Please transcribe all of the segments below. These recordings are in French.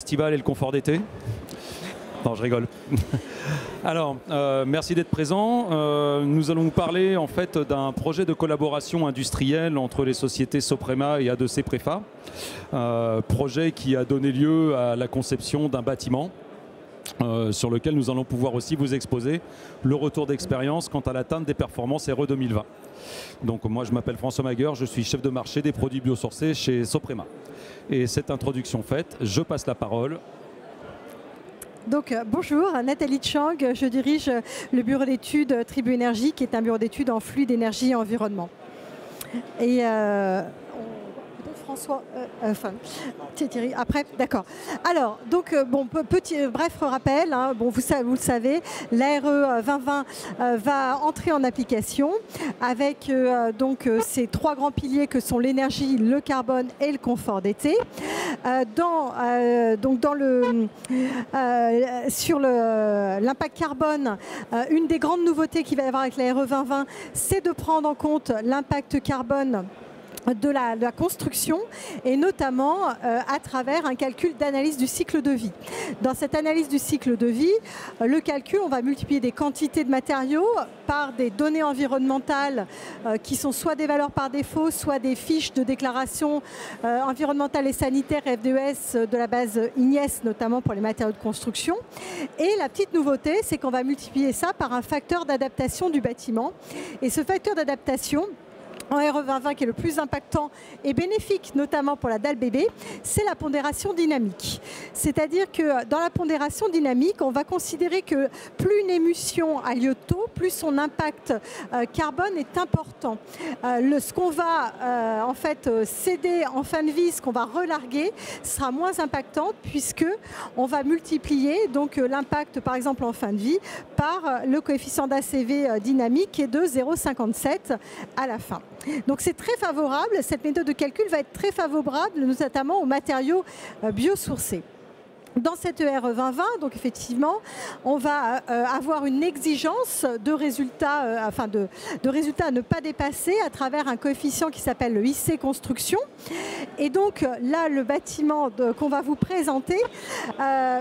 Festival et le confort d'été. Non, je rigole. Alors, merci d'être présent. Nous allons vous parler en fait d'un projet de collaboration industrielle entre les sociétés Soprema et A2C Préfa. Projet qui a donné lieu à la conception d'un bâtiment sur lequel nous allons pouvoir aussi vous exposer le retour d'expérience quant à l'atteinte des performances RE 2020. Donc moi je m'appelle François Magueur, je suis chef de marché des produits biosourcés chez Soprema. Et cette introduction faite, je passe la parole. Donc bonjour, Nathalie Chang, je dirige le bureau d'études Tribu Énergie, qui est un bureau d'études en flux d'énergie et environnement. Et François, Thierry, après, d'accord. Alors, donc, bref rappel, hein, bon, vous le savez, l'ARE 2020 va entrer en application avec ces trois grands piliers que sont l'énergie, le carbone et le confort d'été. Sur l'impact carbone, une des grandes nouveautés qu'il va y avoir avec l'ARE 2020, c'est de prendre en compte l'impact carbone de la construction et notamment à travers un calcul d'analyse du cycle de vie. Dans cette analyse du cycle de vie, le calcul, on va multiplier des quantités de matériaux par des données environnementales qui sont soit des valeurs par défaut, soit des fiches de déclaration environnementale et sanitaire FDES de la base IGNES, notamment pour les matériaux de construction. Et la petite nouveauté, c'est qu'on va multiplier ça par un facteur d'adaptation du bâtiment. Et ce facteur d'adaptation, en RE 2020 qui est le plus impactant et bénéfique, notamment pour la dalle bébé, c'est la pondération dynamique. C'est-à-dire que dans la pondération dynamique, on va considérer que plus une émission a lieu tôt, plus son impact carbone est important. Ce qu'on va en fait céder en fin de vie, ce qu'on va relarguer, sera moins impactant puisque on va multiplier donc l'impact par exemple en fin de vie par le coefficient d'ACV dynamique qui est de 0,57 à la fin. Donc c'est très favorable, cette méthode de calcul va être très favorable notamment aux matériaux biosourcés. Dans cette RE 2020, donc effectivement, on va avoir une exigence de résultats, de résultats à ne pas dépasser à travers un coefficient qui s'appelle le IC Construction. Et donc là, le bâtiment qu'on va vous présenter,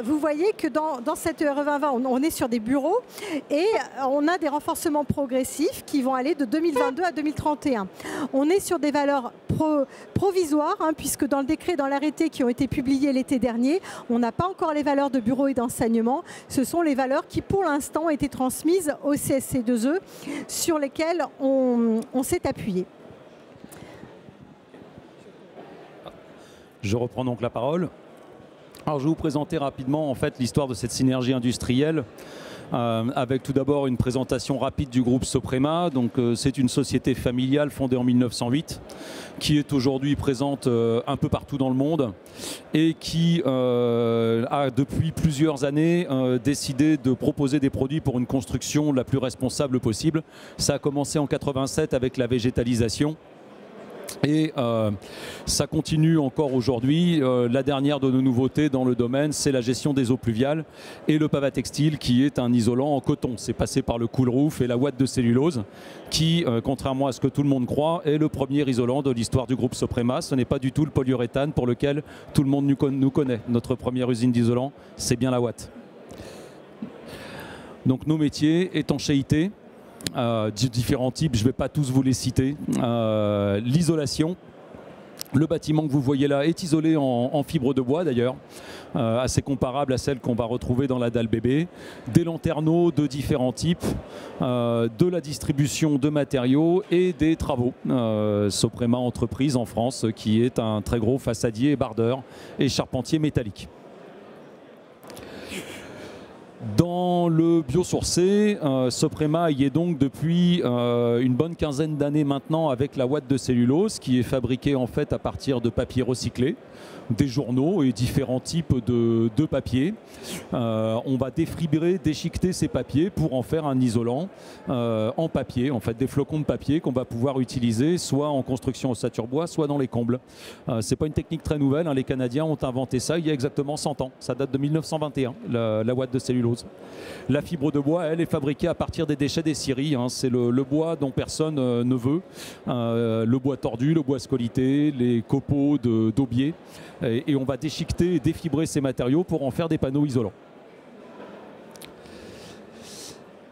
vous voyez que dans cette RE 2020, on est sur des bureaux et on a des renforcements progressifs qui vont aller de 2022 à 2031. On est sur des valeurs provisoires, hein, puisque dans le décret, dans l'arrêté qui ont été publiés l'été dernier, on n'a pas encore les valeurs de bureau et d'enseignement. Ce sont les valeurs qui, pour l'instant, ont été transmises au CSC2E sur lesquelles on s'est appuyé. Je reprends donc la parole. Alors, je vais vous présenter rapidement en fait, l'histoire de cette synergie industrielle. Avec tout d'abord une présentation rapide du groupe Soprema. Donc, c'est une société familiale fondée en 1908 qui est aujourd'hui présente un peu partout dans le monde et qui a depuis plusieurs années décidé de proposer des produits pour une construction la plus responsable possible. Ça a commencé en 87 avec la végétalisation. Et ça continue encore aujourd'hui. La dernière de nos nouveautés dans le domaine, c'est la gestion des eaux pluviales et le Pavatextile qui est un isolant en coton. C'est passé par le cool roof et la ouate de cellulose qui, contrairement à ce que tout le monde croit, est le premier isolant de l'histoire du groupe Soprema. Ce n'est pas du tout le polyuréthane pour lequel tout le monde nous connaît. Notre première usine d'isolant, c'est bien la ouate. Donc nos métiers, étanchéité, différents types, je ne vais pas tous vous les citer. L'isolation, le bâtiment que vous voyez là est isolé en fibre de bois d'ailleurs, assez comparable à celle qu'on va retrouver dans la dalle bébé. Des lanterneaux de différents types, de la distribution de matériaux et des travaux. Soprema Entreprise en France qui est un très gros façadier, bardeur et charpentier métallique. Dans le biosourcé, Soprema y est donc depuis une bonne quinzaine d'années maintenant avec la ouate de cellulose qui est fabriquée en fait à partir de papier recyclé, des journaux et différents types de papier. On va défibrer, déchiqueter ces papiers pour en faire un isolant en papier, en fait des flocons de papier qu'on va pouvoir utiliser soit en construction ossature bois, soit dans les combles. C'est pas une technique très nouvelle, hein. Les Canadiens ont inventé ça il y a exactement 100 ans. Ça date de 1921, la ouate de cellulose. La fibre de bois, elle, est fabriquée à partir des déchets des scieries. Hein. C'est le bois dont personne ne veut. Le bois tordu, le bois scolité, les copeaux d'aubier. Et on va déchiqueter et défibrer ces matériaux pour en faire des panneaux isolants.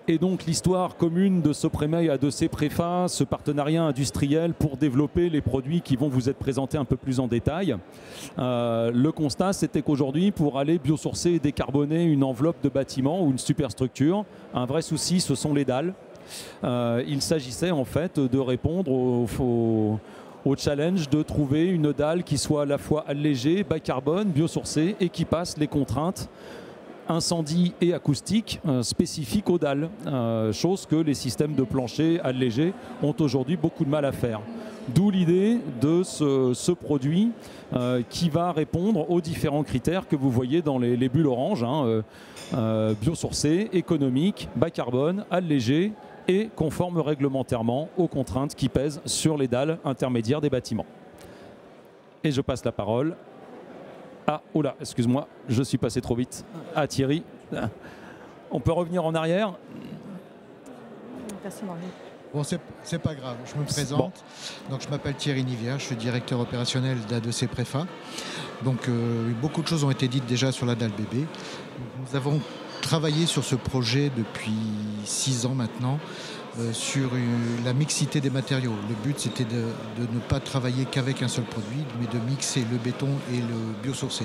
Et donc l'histoire commune de Soprema et ADC Prefa, ce partenariat industriel pour développer les produits qui vont vous être présentés un peu plus en détail. Le constat, c'était qu'aujourd'hui, pour aller biosourcer et décarboner une enveloppe de bâtiment ou une superstructure, un vrai souci, ce sont les dalles. Il s'agissait en fait de répondre au challenge de trouver une dalle qui soit à la fois allégée, bas carbone, biosourcée et qui passe les contraintes incendie et acoustique spécifiques aux dalles, chose que les systèmes de plancher allégés ont aujourd'hui beaucoup de mal à faire. D'où l'idée de ce produit qui va répondre aux différents critères que vous voyez dans les bulles oranges, biosourcé, économique, bas carbone, allégé et conforme réglementairement aux contraintes qui pèsent sur les dalles intermédiaires des bâtiments. Et je passe la parole ah, oula, excuse-moi, je suis passé trop vite. Ah, Thierry, on peut revenir en arrière? Bon, c'est pas grave, je me présente. Bon. Donc, je m'appelle Thierry Nivière, je suis directeur opérationnel d'ADC Prefa. Donc, beaucoup de choses ont été dites déjà sur la dalle bébé. Nous avons travaillé sur ce projet depuis 6 ans maintenant. Sur la mixité des matériaux. Le but, c'était de ne pas travailler qu'avec un seul produit, mais de mixer le béton et le biosourcé.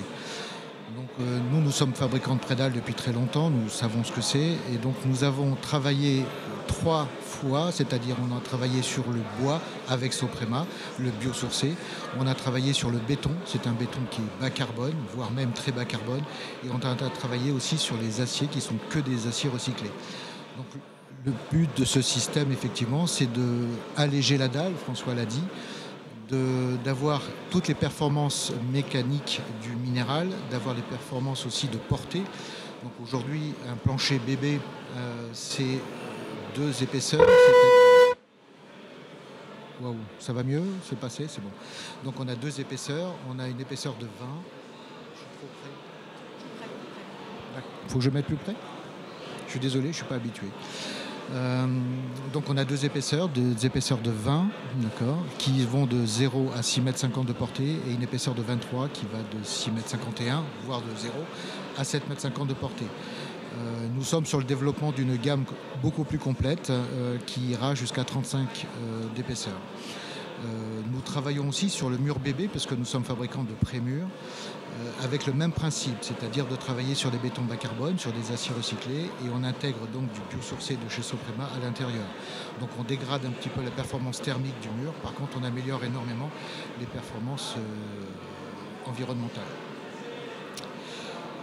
Donc, nous sommes fabricants de prédales depuis très longtemps, nous savons ce que c'est. Et donc, nous avons travaillé 3 fois, c'est-à-dire on a travaillé sur le bois avec Soprema, le biosourcé. On a travaillé sur le béton, c'est un béton qui est bas carbone, voire même très bas carbone. Et on a travaillé aussi sur les aciers qui sont que des aciers recyclés. Donc, le but de ce système, effectivement, c'est d'alléger la dalle, François l'a dit, d'avoir toutes les performances mécaniques du minéral, d'avoir les performances aussi de portée. Donc aujourd'hui, un plancher bébé, c'est 2 épaisseurs. Waouh, ça va mieux? C'est passé, c'est bon. Donc on a 2 épaisseurs, on a une épaisseur de 20. Je suis trop près. Il faut que je mette plus près? Je suis désolé, je ne suis pas habitué. Donc on a 2 épaisseurs de 20, d'accord, qui vont de 0 à 6,50 m de portée et une épaisseur de 23 qui va de 6,51 m, voire de 0 à 7,50 m de portée. Nous sommes sur le développement d'une gamme beaucoup plus complète qui ira jusqu'à 35 d'épaisseur. Nous travaillons aussi sur le mur bébé parce que nous sommes fabricants de pré-murs avec le même principe, c'est-à-dire de travailler sur des bétons bas carbone, sur des aciers recyclés et on intègre donc du biosourcé de chez Soprema à l'intérieur. Donc on dégrade un petit peu la performance thermique du mur, par contre on améliore énormément les performances environnementales.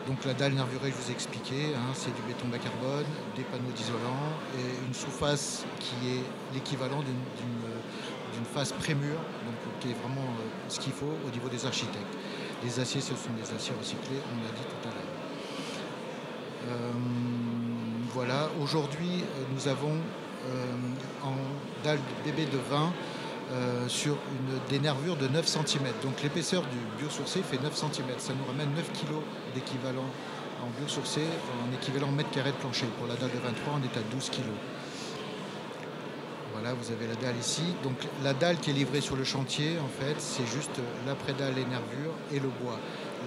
Donc la dalle nervurée, je vous ai expliqué, c'est du béton bas carbone, des panneaux d'isolant et une sous-face qui est l'équivalent d'une face pré-mur, donc qui est vraiment ce qu'il faut au niveau des architectes. Les aciers, ce sont des aciers recyclés, on l'a dit tout à l'heure. Voilà, aujourd'hui, nous avons en dalle bébé de 20 sur des nervures de 9 cm. Donc l'épaisseur du biosourcé fait 9 cm. Ça nous ramène 9 kg d'équivalent en biosourcé, en équivalent mètre carré de plancher. Pour la dalle de 23, on est à 12 kg. Voilà, vous avez la dalle ici. Donc la dalle qui est livrée sur le chantier, en fait, c'est juste l'après-dalle, les nervures et le bois.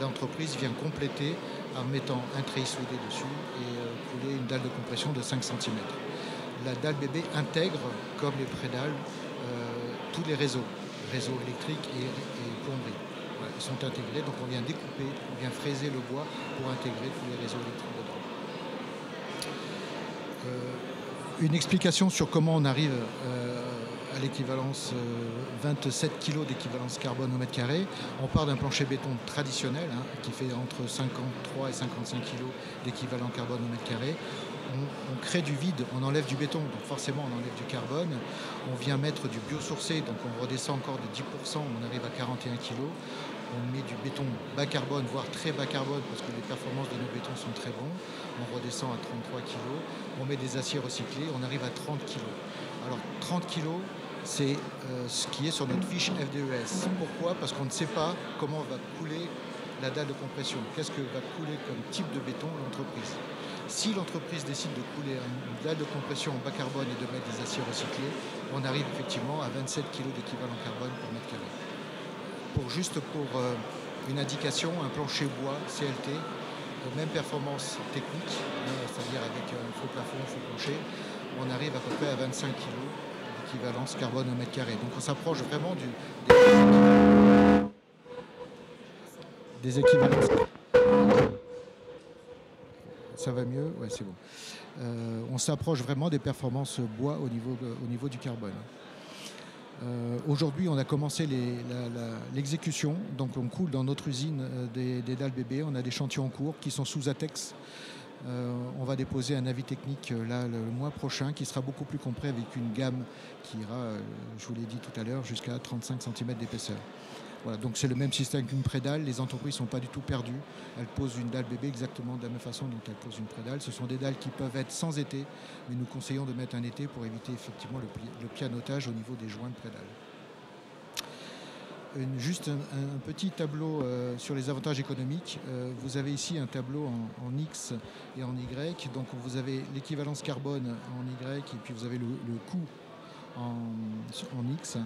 L'entreprise vient compléter en mettant un treillis soudé dessus et couler une dalle de compression de 5 cm. La dalle bébé intègre, comme les prédales, tous les réseaux électriques et plomberie. Voilà, ils sont intégrés, donc on vient découper, on vient fraiser le bois pour intégrer tous les réseaux électriques dedans. Une explication sur comment on arrive à l'équivalence 27 kg d'équivalence carbone au mètre carré. On part d'un plancher béton traditionnel qui fait entre 53 et 55 kg d'équivalent carbone au mètre carré. On crée du vide, on enlève du béton, donc forcément on enlève du carbone. On vient mettre du biosourcé, donc on redescend encore de 10%, on arrive à 41 kg. On met du béton bas carbone, voire très bas carbone, parce que les performances de nos bétons sont très bons. On redescend à 33 kg. On met des aciers recyclés, on arrive à 30 kg. Alors 30 kg, c'est ce qui est sur notre fiche FDES. Pourquoi? Parce qu'on ne sait pas comment va couler la dalle de compression. Qu'est-ce que va couler comme type de béton l'entreprise? Si l'entreprise décide de couler une dalle de compression en bas carbone et de mettre des aciers recyclés, on arrive effectivement à 27 kg d'équivalent carbone par mètre carré. Pour une indication, un plancher bois CLT, même performance technique, c'est-à-dire avec faux plafond, faux plancher, on arrive à peu près à 25 kg d'équivalence carbone au mètre carré. Donc on s'approche vraiment des équivalences. Ça va mieux? Ouais, c'est bon. On s'approche vraiment des performances bois au niveau du carbone. Aujourd'hui, on a commencé l'exécution, donc on coule dans notre usine des dalles bébés. On a des chantiers en cours qui sont sous ATEX. On va déposer un avis technique là, le mois prochain qui sera beaucoup plus complet avec une gamme qui ira, je vous l'ai dit tout à l'heure, jusqu'à 35 cm d'épaisseur. Voilà, donc c'est le même système qu'une prédalle. Les entreprises ne sont pas du tout perdues. Elles posent une dalle bébé exactement de la même façon dont elles posent une prédalle. Ce sont des dalles qui peuvent être sans été, mais nous conseillons de mettre un été pour éviter effectivement le pianotage au niveau des joints de prédalle. Juste un petit tableau sur les avantages économiques. Vous avez ici un tableau en X et en Y. Donc vous avez l'équivalence carbone en Y et puis vous avez le coût en X.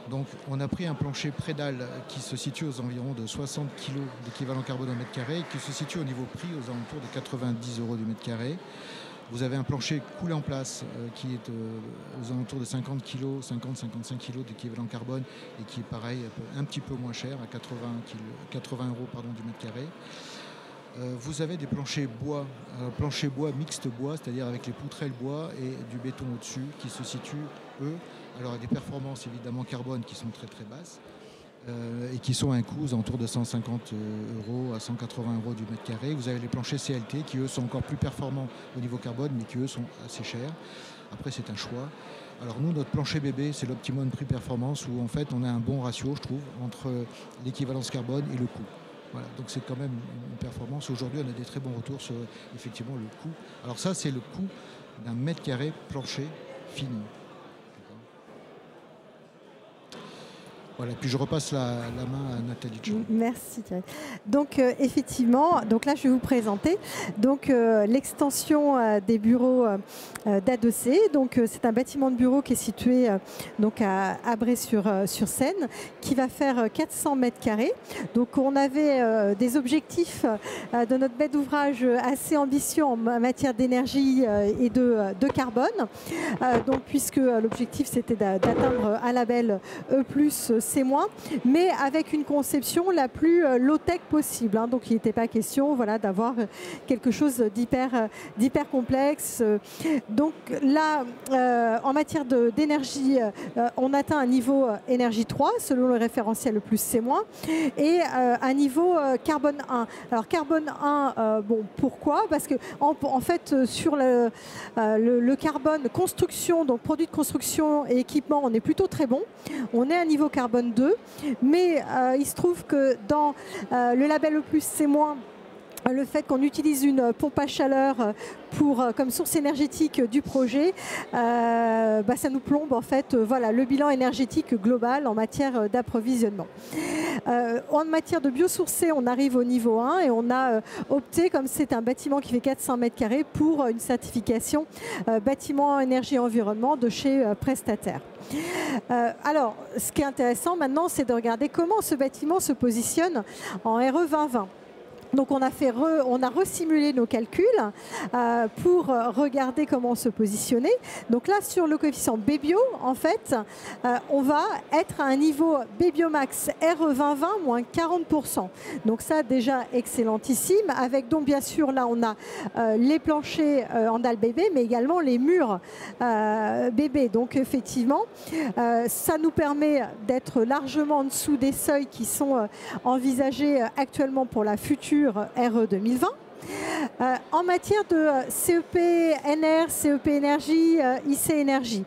Donc on a pris un plancher prédalle qui se situe aux environs de 60 kg d'équivalent carbone au mètre carré et qui se situe au niveau prix aux alentours de 90 € du mètre carré. Vous avez un plancher coulé en place qui est aux alentours de 50 kg, 50-55 kg d'équivalent carbone et qui est pareil, un petit peu moins cher, à 80 € du mètre carré. Vous avez des planchers bois, mixte bois, c'est-à-dire avec les poutrelles bois et du béton au-dessus qui se situent, eux, alors avec des performances évidemment carbone qui sont très très basses et qui sont à un coût aux alentours de 150 € à 180 € du mètre carré. Vous avez les planchers CLT qui eux sont encore plus performants au niveau carbone mais qui eux sont assez chers. Après c'est un choix. Alors nous, notre plancher bébé, c'est l'optimum prix-performance où en fait on a un bon ratio, je trouve, entre l'équivalence carbone et le coût. Voilà, donc c'est quand même une performance. Aujourd'hui, on a des très bons retours sur effectivement le coût. Alors ça, c'est le coût d'un mètre carré plancher fini. Voilà, puis je repasse la main à Nathalie. Merci Thierry. Donc effectivement, donc là je vais vous présenter l'extension des bureaux d'A2C. Donc c'est un bâtiment de bureau qui est situé donc à Bray-sur-Seine, qui va faire 400 mètres carrés. Donc on avait des objectifs de notre bête d'ouvrage assez ambitieux en matière d'énergie et de carbone. Donc puisque l'objectif c'était d'atteindre un label E+, C-, mais avec une conception la plus low-tech possible. Hein. Donc il n'était pas question d'avoir quelque chose d'hyper complexe. Donc là, en matière d'énergie, on atteint un niveau énergie 3, selon le référentiel le plus C-, et un niveau carbone 1. Alors carbone 1, bon, pourquoi? Parce que en fait, sur le carbone construction, donc produits de construction et équipement, on est plutôt très bon. On est à niveau carbone 2, mais il se trouve que dans le label E+, C-, le fait qu'on utilise une pompe à chaleur comme source énergétique du projet, ça nous plombe en fait le bilan énergétique global en matière d'approvisionnement. En matière de biosourcé, on arrive au niveau 1 et on a opté, comme c'est un bâtiment qui fait 400 mètres carrés, pour une certification bâtiment énergie environnement de chez Prestataire. Alors, ce qui est intéressant maintenant, c'est de regarder comment ce bâtiment se positionne en RE 2020. Donc on a resimulé nos calculs pour regarder comment se positionner. Donc là, sur le coefficient Bbio, en fait, on va être à un niveau Bbiomax RE 2020 moins 40%. Donc ça, déjà excellentissime. Avec donc bien sûr, là, on a les planchers en dalle bébé, mais également les murs bébé. Donc effectivement, ça nous permet d'être largement en dessous des seuils qui sont envisagés actuellement pour la future RE 2020. En matière de CEP NR, CEP énergie, IC énergie,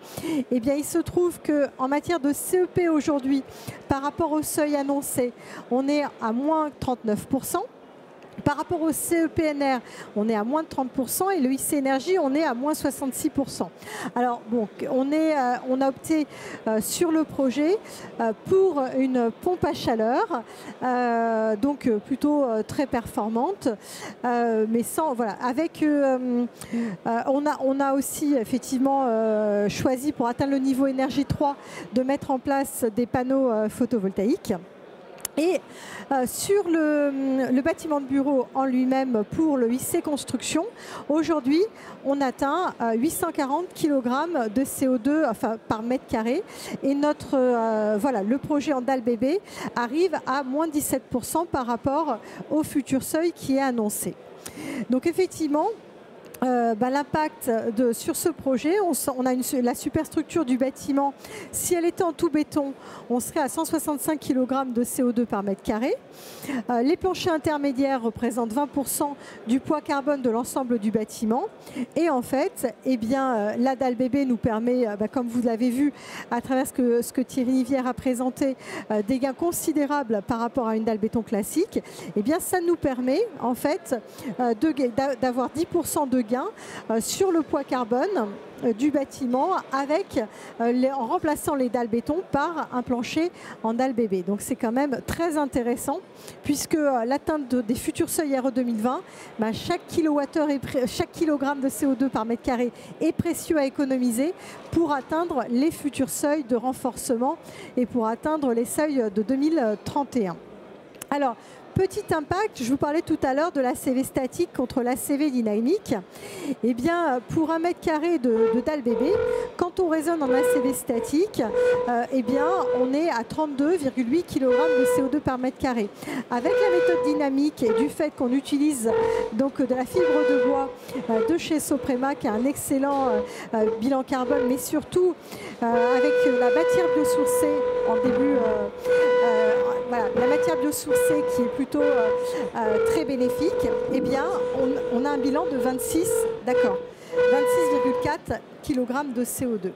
eh bien, il se trouve qu'en matière de CEP aujourd'hui, par rapport au seuil annoncé, on est à moins 39%. Par rapport au CEPNR, on est à moins de 30% et le IC Énergie, on est à moins 66%. Alors, bon, on a opté sur le projet pour une pompe à chaleur, donc plutôt très performante, mais sans, avec, on a aussi effectivement choisi pour atteindre le niveau énergie 3 de mettre en place des panneaux photovoltaïques. Et sur le bâtiment de bureau en lui-même, pour le IC Construction, aujourd'hui, on atteint 840 kg de CO2 par mètre carré. Et le projet en dalle bébé arrive à moins 17% par rapport au futur seuil qui est annoncé. Donc effectivement, l'impact sur ce projet, on a la superstructure du bâtiment. Si elle était en tout béton, on serait à 165 kg de CO2 par mètre carré. Les planchers intermédiaires représentent 20% du poids carbone de l'ensemble du bâtiment. Et en fait, la dalle bébé nous permet, comme vous l'avez vu à travers ce que Thierry Nivière a présenté, des gains considérables par rapport à une dalle béton classique. Ça nous permet en fait d'avoir 10% de gains sur le poids carbone du bâtiment en remplaçant les dalles béton par un plancher en dalle bébé. Donc c'est quand même très intéressant puisque l'atteinte des futurs seuils RE 2020, chaque kilowattheure chaque kilogramme de CO2 par mètre carré est précieux à économiser pour atteindre les futurs seuils de renforcement et pour atteindre les seuils de 2031. Alors, petit impact, je vous parlais tout à l'heure de l'ACV statique contre l'ACV dynamique. Pour un mètre carré de dalle bébé, quand on raisonne en ACV statique, on est à 32,8 kg de CO2 par mètre carré. Avec la méthode dynamique et du fait qu'on utilise donc de la fibre de bois de chez Soprema, qui a un excellent bilan carbone, mais surtout avec la matière biosourcée en début, la matière biosourcée qui est plutôt très bénéfique, on a un bilan de 26,4 kg de CO2.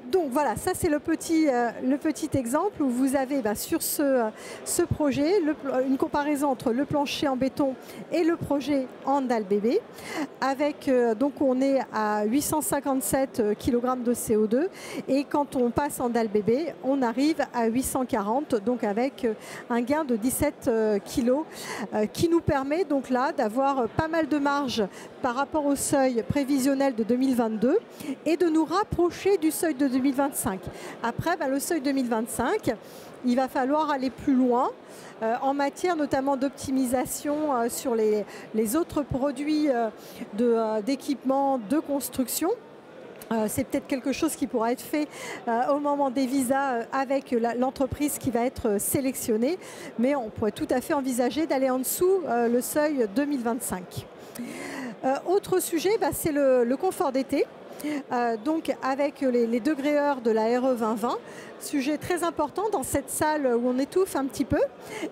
Donc voilà, ça c'est le petit exemple où vous avez sur ce projet une comparaison entre le plancher en béton et le projet en dalle bébé. Donc on est à 857 kg de CO2 et quand on passe en dalle bébé, on arrive à 840, donc avec un gain de 17 kg qui nous permet donc là d'avoir pas mal de marge par rapport au seuil prévisionnel de 2022 et de nous rapprocher du seuil de 2025. Après, le seuil 2025, il va falloir aller plus loin en matière notamment d'optimisation sur les autres produits d'équipement de construction. C'est peut-être quelque chose qui pourra être fait au moment des visas avec l'entreprise qui va être sélectionnée, mais on pourrait tout à fait envisager d'aller en dessous le seuil 2025. Autre sujet, c'est le confort d'été. Donc avec les degrés-heures de la RE 2020, sujet très important dans cette salle où on étouffe un petit peu.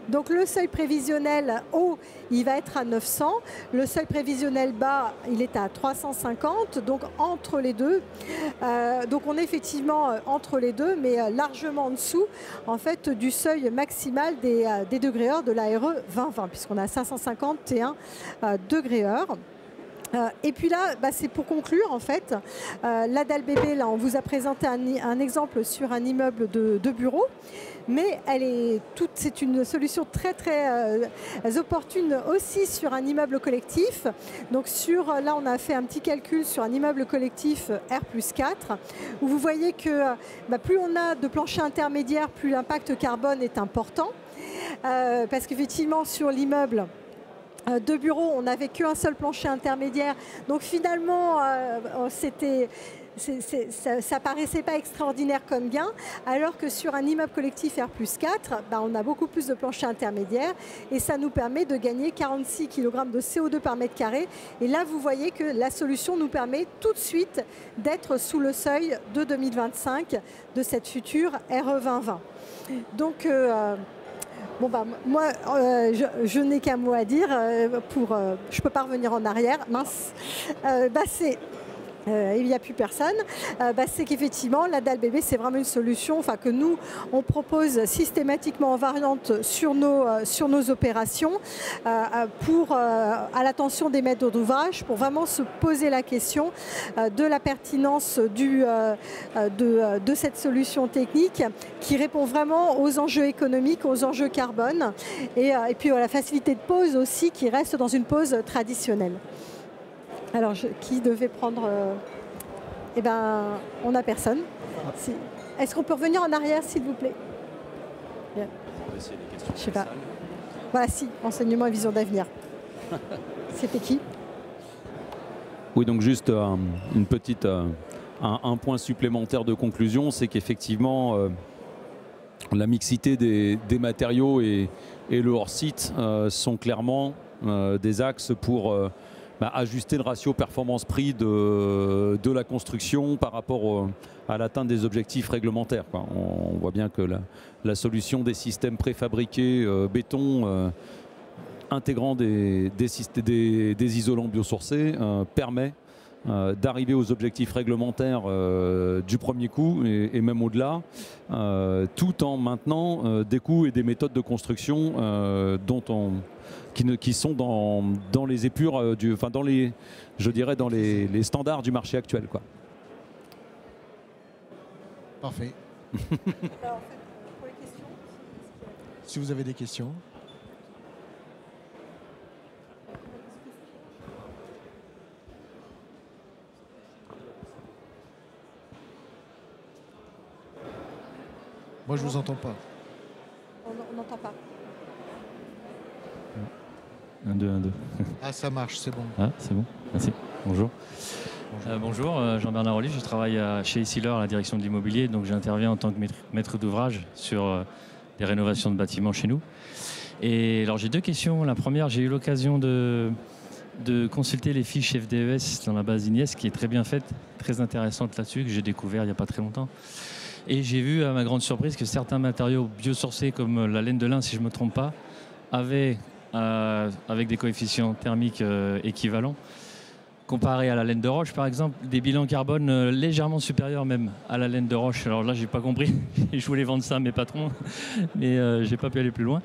Donc le seuil prévisionnel haut, il va être à 900, le seuil prévisionnel bas, il est à 350, donc entre les deux. Donc on est effectivement entre les deux, mais largement en dessous en fait du seuil maximal des degrés-heures de la RE 2020, puisqu'on a 551 degrés-heures. Et puis là, c'est pour conclure en fait, la dalle bébé, là on vous a présenté un exemple sur un immeuble de bureau, mais c'est une solution très très opportune aussi sur un immeuble collectif. Donc là on a fait un petit calcul sur un immeuble collectif R+4, où vous voyez que plus on a de planchers intermédiaires, plus l'impact carbone est important, parce qu'effectivement sur l'immeuble de bureau, on n'avait qu'un seul plancher intermédiaire. Donc finalement, ça paraissait pas extraordinaire comme gain, alors que sur un immeuble collectif R+4, on a beaucoup plus de planchers intermédiaires et ça nous permet de gagner 46 kg de CO2 par mètre carré. Et là, vous voyez que la solution nous permet tout de suite d'être sous le seuil de 2025 de cette future RE 2020. Donc, moi, je n'ai qu'un mot à dire. Je ne peux pas revenir en arrière. Mince. Il n'y a plus personne. C'est qu'effectivement, la dalle bébé, c'est vraiment une solution que nous, on propose systématiquement en variante sur nos opérations à l'attention des maîtres d'ouvrage pour vraiment se poser la question de la pertinence de cette solution technique qui répond vraiment aux enjeux économiques, aux enjeux carbone et puis la facilité de pose aussi qui reste dans une pose traditionnelle. Alors, qui devait prendre on n'a personne. Est-ce qu'on peut revenir en arrière, s'il vous plaît? Je sais pas. Voilà, si, enseignement et vision d'avenir. C'était qui? Oui, donc juste une petite, un point supplémentaire de conclusion, c'est qu'effectivement, la mixité des matériaux et le hors-site sont clairement des axes pour ajuster le ratio performance-prix de la construction par rapport à l'atteinte des objectifs réglementaires, quoi. On voit bien que la solution des systèmes préfabriqués béton intégrant des isolants biosourcés permet d'arriver aux objectifs réglementaires du premier coup et même au-delà, tout en maintenant des coûts et des méthodes de construction qui sont dans les épures, je dirais dans les standards du marché actuel, quoi. Parfait. Alors, en fait, pour les questions, Si vous avez des questions. Moi, je vous entends pas. on n'entend pas. 1, 2, 1, 2. Ah, ça marche, c'est bon. Ah, c'est bon, merci. Bonjour. Bonjour, Jean-Bernard Rolly, je travaille chez Sealer à la direction de l'immobilier, donc j'interviens en tant que maître d'ouvrage sur des rénovations de bâtiments chez nous. Et alors j'ai deux questions. La première, j'ai eu l'occasion de consulter les fiches FDES dans la base INIES, qui est très bien faite, très intéressante là-dessus, que j'ai découvert il n'y a pas très longtemps. Et j'ai vu à ma grande surprise que certains matériaux biosourcés, comme la laine de lin, si je ne me trompe pas, avaient, avec des coefficients thermiques équivalents, comparé à la laine de roche, par exemple, des bilans carbone légèrement supérieurs même à la laine de roche. Alors là, j'ai pas compris. Je voulais vendre ça à mes patrons, mais j'ai pas pu aller plus loin.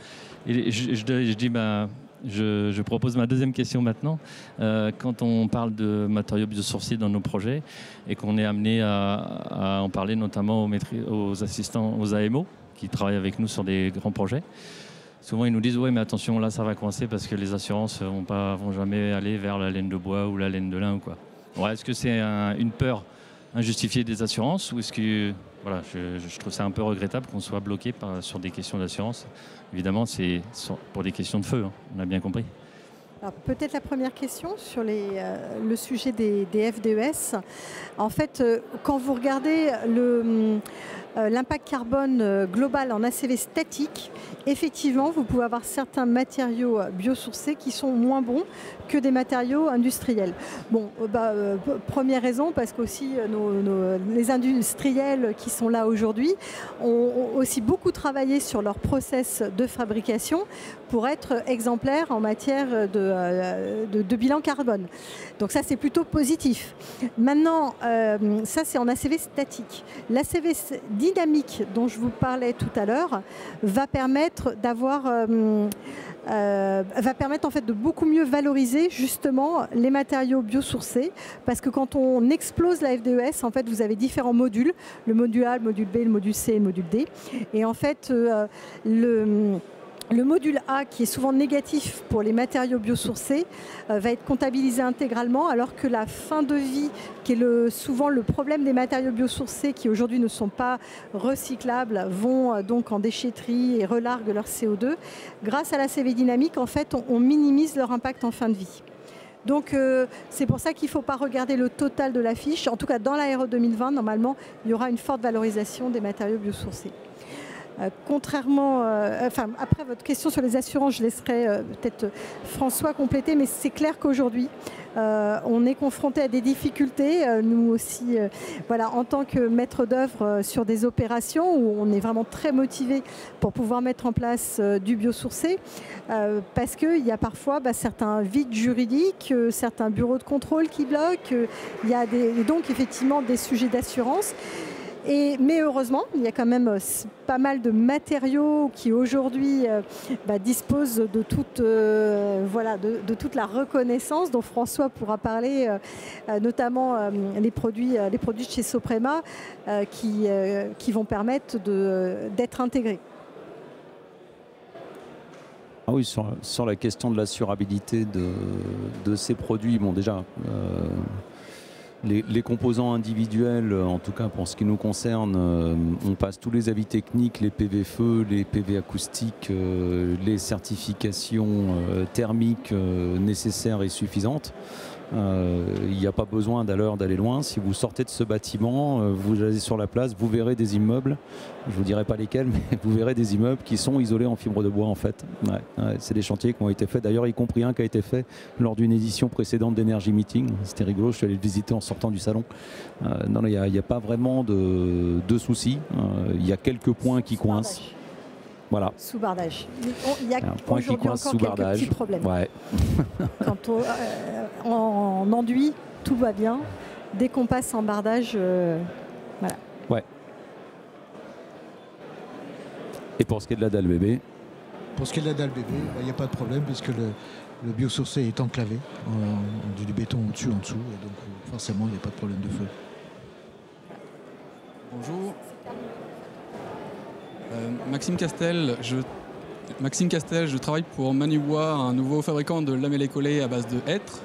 Et je propose ma deuxième question maintenant. Quand on parle de matériaux biosourcés dans nos projets et qu'on est amené à en parler notamment aux assistants, aux AMO, qui travaillent avec nous sur des grands projets, souvent, ils nous disent « ouais, mais attention, là, ça va coincer parce que les assurances vont jamais aller vers la laine de bois ou la laine de lin ou quoi. » Ouais, est-ce que c'est une peur injustifiée des assurances ou est-ce que... Voilà, je trouve ça un peu regrettable qu'on soit bloqué sur des questions d'assurance. Évidemment, c'est pour des questions de feu, hein, on a bien compris. Alors, peut-être la première question sur le sujet des FDES. En fait, quand vous regardez l'impact carbone global en ACV statique, effectivement, vous pouvez avoir certains matériaux biosourcés qui sont moins bons que des matériaux industriels. Bon, première raison, parce qu'aussi les industriels qui sont là aujourd'hui ont aussi beaucoup travaillé sur leur process de fabrication pour être exemplaires en matière de bilan carbone. Donc ça, c'est plutôt positif. Maintenant, ça, c'est en ACV statique. L'ACV dynamique dont je vous parlais tout à l'heure va permettre en fait de beaucoup mieux valoriser justement les matériaux biosourcés, parce que quand on explose la FDES, en fait, vous avez différents modules, le module A, le module B, le module C et le module D. Et en fait, le module A, qui est souvent négatif pour les matériaux biosourcés, va être comptabilisé intégralement, alors que la fin de vie, qui est souvent le problème des matériaux biosourcés qui aujourd'hui ne sont pas recyclables, vont donc en déchetterie et relarguent leur CO2. Grâce à la CV dynamique, en fait, on minimise leur impact en fin de vie. Donc c'est pour ça qu'il ne faut pas regarder le total de la fiche. En tout cas, dans la RE 2020, normalement, il y aura une forte valorisation des matériaux biosourcés. Contrairement, après votre question sur les assurances, je laisserai peut-être François compléter, mais c'est clair qu'aujourd'hui, on est confronté à des difficultés, nous aussi, voilà, en tant que maître d'œuvre sur des opérations où on est vraiment très motivé pour pouvoir mettre en place du biosourcé, parce qu'il y a parfois certains vides juridiques, certains bureaux de contrôle qui bloquent, il y a donc effectivement des sujets d'assurance. Mais heureusement, il y a quand même pas mal de matériaux qui aujourd'hui disposent de toute la reconnaissance dont François pourra parler, notamment les produits de chez Soprema qui vont permettre d'être intégrés. Ah oui, sur la question de l'assurabilité de ces produits, bon déjà... Les composants individuels, en tout cas pour ce qui nous concerne, on passe tous les avis techniques, les PV feu, les PV acoustiques, les certifications thermiques nécessaires et suffisantes. Il n'y a pas besoin d'aller loin. Si vous sortez de ce bâtiment, vous allez sur la place, vous verrez des immeubles. Je ne vous dirai pas lesquels, mais vous verrez des immeubles qui sont isolés en fibre de bois en fait. C'est des chantiers qui ont été faits, d'ailleurs y compris un qui a été fait lors d'une édition précédente d'Energy Meeting. C'était rigolo, je suis allé le visiter en sortant du salon. Non, il n'y a pas vraiment de soucis. Il y a quelques points qui coincent. Voilà. Sous bardage. Il y a point qui coince sous bardage. Petits problèmes. Ouais. Quand en enduit, tout va bien. Dès qu'on passe en bardage, voilà. Ouais. Et pour ce qui est de la dalle bébé? Pour ce qui est de la dalle bébé, il n'y a pas de problème puisque le biosourcé est enclavé, du béton au-dessus, en dessous, et donc forcément il n'y a pas de problème de feu. Bonjour. Maxime Castel, je travaille pour Manubois, un nouveau fabricant de lamellés collés à base de hêtre.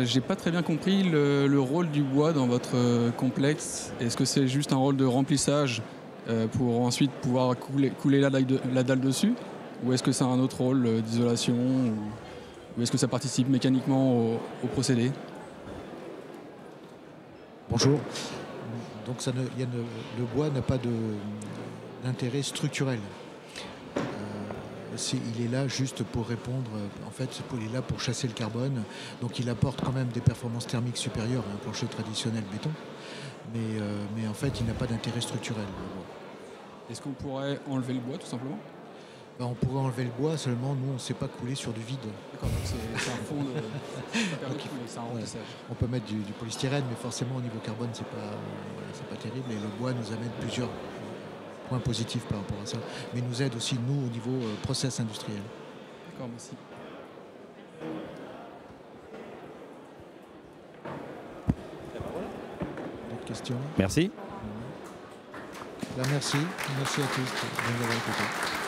J'ai pas très bien compris le rôle du bois dans votre complexe. Est-ce que c'est juste un rôle de remplissage pour ensuite pouvoir couler la dalle dessus? Ou est-ce que c'est un autre rôle d'isolation? Ou est-ce que ça participe mécaniquement au procédé? Bonjour. Donc le bois n'a pas d'intérêt structurel. Il est là juste pour répondre, en fait, il est là pour chasser le carbone, donc il apporte quand même des performances thermiques supérieures à un plancher traditionnel béton, mais en fait il n'a pas d'intérêt structurel. Est-ce qu'on pourrait enlever le bois tout simplement? On pourrait enlever le bois, seulement nous on ne sait pas couler sur du vide. D'accord, donc c'est un fond c'est un remplissage. On peut mettre du polystyrène, mais forcément au niveau carbone c'est pas terrible, et le bois nous amène plusieurs points positifs par rapport à ça, mais nous aide aussi nous au niveau process industriel. D'accord, merci. D'autres questions? Merci. Merci à tous de nous avoir écoutés.